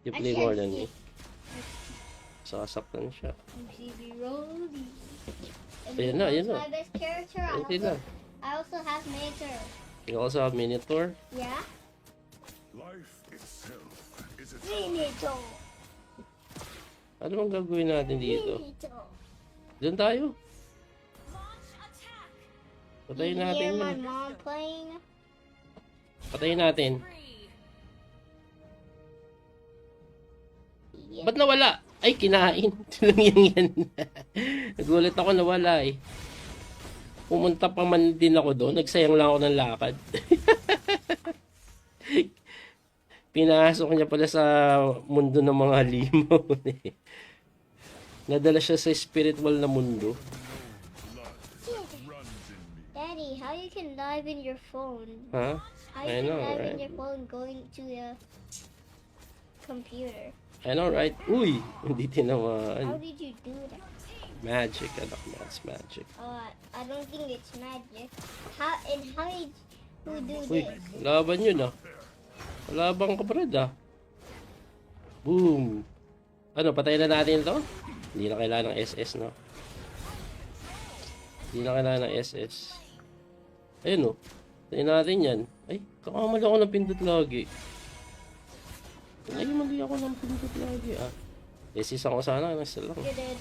You play more than me. Sasaktan siya. Ayan na, ayan na. My best character. Hindi na. I also have Minotaur. You also have Minotaur? Yeah? Life itself is a Minotaur. Ano bang gagawin natin dito? Minotaur. Diyan tayo. Patayin You natin hear my yun. mom playing? Patayin natin. Yeah. Ba't nawala? Ay, kinain. Lang yan. Nagulat ako, nawala eh. Pumunta pa man din ako doon. Nagsayang lang ako ng lakad. Pinasok niya pala sa mundo ng mga limaw. Nadala siya sa spiritual na mundo. Daddy, how you can dive in your phone? Ha? How I you can know, dive right? in your phone going to the computer? I know, right? Uy! Hindi How tinamaan. did you do that? Magic, anak. That's magic. I don't think it's magic. How did you do Uy, this? laban yun ah. Laban ka brad ah. Boom. Ano, patayin na natin ito? Hindi na kailangan ng SS, no? Hindi na kailangan ng SS. Ayun oh. Patayin natin yan. Ay, kakamali ako ng pindot lagi. Ay, mali ako ng pindot lagi ah. SS ako sana, nasa lang. You did.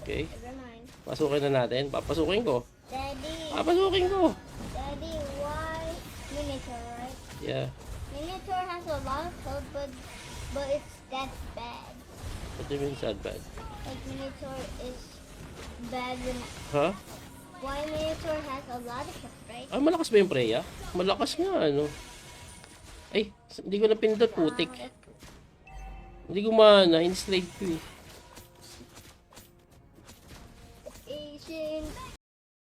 Okay. Never mind. Pasukin na natin. Papasukin ko. Daddy, Papasukin ko. Daddy, why Minotaur, right? Yeah. Minotaur has a lot of code, but it's that bad. What do you mean sad bad? Like Minotaur is bad when Ha? why Minotaur has a lot of health, right? Ah, malakas ba yung Freya? Malakas nga, ano? Ay, hindi ko na pindot, putik. Hindi ko mana, in-slave ko eh.